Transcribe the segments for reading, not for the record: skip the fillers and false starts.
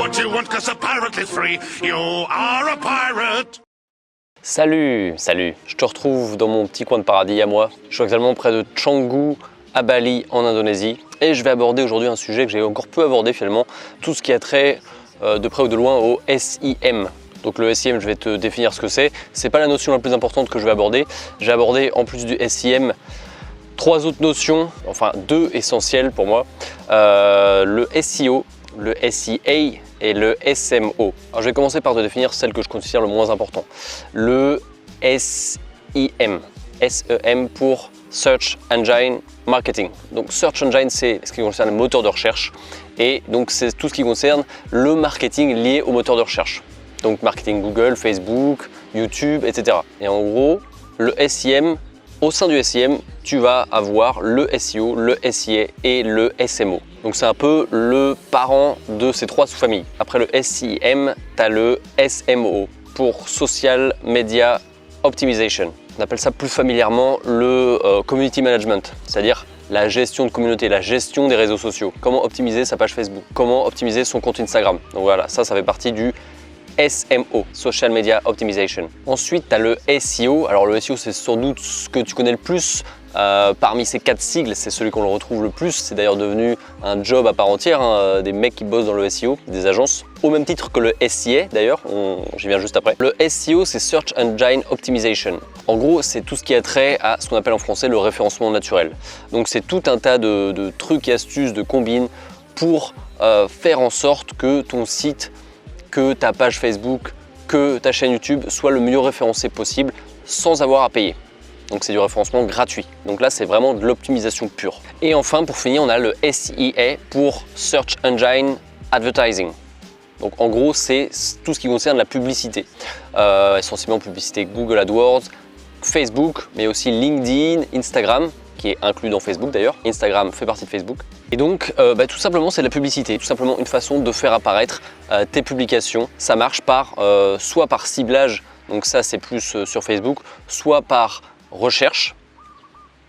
what you want, 'cause a pirate is free. You are a pirate. Salut, je te retrouve dans mon petit coin de paradis à moi. Je suis actuellement près de Canggu, à Bali, en Indonésie. Et je vais aborder aujourd'hui un sujet que j'ai encore peu abordé finalement, tout ce qui a trait de près ou de loin au SIM. Donc le SIM, je vais te définir ce que c'est. C'est pas la notion la plus importante que je vais aborder. J'ai abordé en plus du SIM 3 autres notions, enfin 2 essentielles pour moi. Le SEO, le SEA et le SMO. Alors je vais commencer par te définir celle que je considère le moins important. Le SEM, SEM pour Search Engine Marketing. Donc Search Engine, c'est ce qui concerne le moteur de recherche et donc c'est tout ce qui concerne le marketing lié au moteur de recherche. Donc marketing Google, Facebook, YouTube, etc. Et en gros, le SEM, au sein du SEM, tu vas avoir le SEO, le SEA et le SMO. Donc c'est un peu le parent de ces 3 sous-familles. Après le SEM, tu as le SMO pour Social Media Optimization. On appelle ça plus familièrement le Community Management, c'est-à-dire la gestion de communauté, la gestion des réseaux sociaux. Comment optimiser sa page Facebook, comment optimiser son compte Instagram. Donc voilà, ça fait partie du SMO, Social Media Optimization. Ensuite, tu as le SEO. Alors le SEO, c'est sans doute ce que tu connais le plus. Parmi ces 4 sigles, c'est celui qu'on le retrouve le plus. C'est d'ailleurs devenu un job à part entière, hein, des mecs qui bossent dans le SEO, des agences. Au même titre que le SEA d'ailleurs, j'y viens juste après. Le SEO, c'est Search Engine Optimization. En gros, c'est tout ce qui a trait à ce qu'on appelle en français le référencement naturel. Donc c'est tout un tas de trucs et astuces, de combines pour faire en sorte que ton site, que ta page Facebook, que ta chaîne YouTube soit le mieux référencé possible sans avoir à payer. Donc c'est du référencement gratuit. Donc là, c'est vraiment de l'optimisation pure. Et enfin, pour finir, on a le SEA pour Search Engine Advertising. Donc en gros, c'est tout ce qui concerne la publicité. Essentiellement publicité Google AdWords, Facebook, mais aussi LinkedIn, Instagram, qui est inclus dans Facebook d'ailleurs. Instagram fait partie de Facebook. Et donc, tout simplement, c'est de la publicité. Tout simplement une façon de faire apparaître tes publications. Ça marche soit par ciblage, donc ça c'est plus sur Facebook, soit par recherche.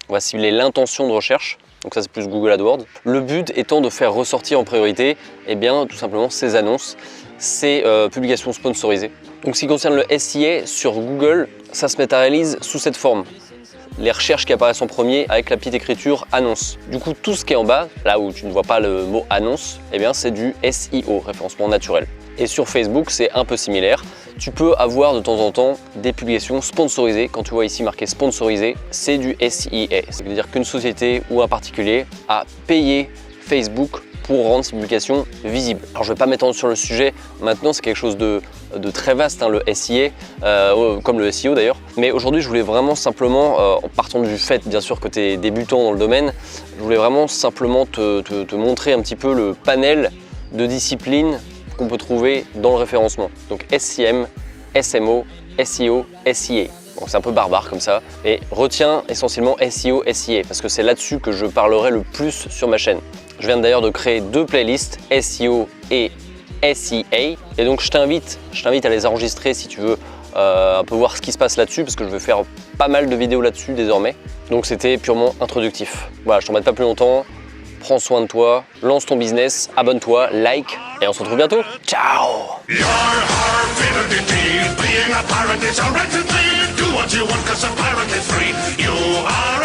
On va cibler l'intention de recherche. Donc ça c'est plus Google AdWords. Le but étant de faire ressortir en priorité, tout simplement ces annonces, ces publications sponsorisées. Donc ce qui concerne le SEA sur Google, ça se matérialise sous cette forme. Les recherches qui apparaissent en premier avec la petite écriture annonce. Du coup, tout ce qui est en bas, là où tu ne vois pas le mot annonce, c'est du SEO, référencement naturel. Et sur Facebook, c'est un peu similaire. Tu peux avoir de temps en temps des publications sponsorisées. Quand tu vois ici marqué sponsorisé, c'est du SEA. C'est-à-dire qu'une société ou un particulier a payé Facebook pour rendre ses publications visibles. Alors je ne vais pas m'étendre sur le sujet maintenant, c'est quelque chose de très vaste, hein, le SEA, comme le SEO d'ailleurs. Mais aujourd'hui, je voulais vraiment simplement, en partant du fait bien sûr que tu es débutant dans le domaine, je voulais vraiment simplement te montrer un petit peu le panel de disciplines qu'on peut trouver dans le référencement. Donc SEM, SMO, SEO, SEA. Donc c'est un peu barbare comme ça. Et retiens essentiellement SEO, SEA, parce que c'est là-dessus que je parlerai le plus sur ma chaîne. Je viens d'ailleurs de créer 2 playlists, SEO et SEA. Et donc je t'invite à les enregistrer si tu veux un peu voir ce qui se passe là-dessus, parce que je vais faire pas mal de vidéos là-dessus désormais. Donc c'était purement introductif. Voilà, je t'embête pas plus longtemps. Prends soin de toi, lance ton business, abonne-toi, like, et on se retrouve bientôt. Ciao! Being a pirate is a right to do what you want, 'cause a pirate is free. You are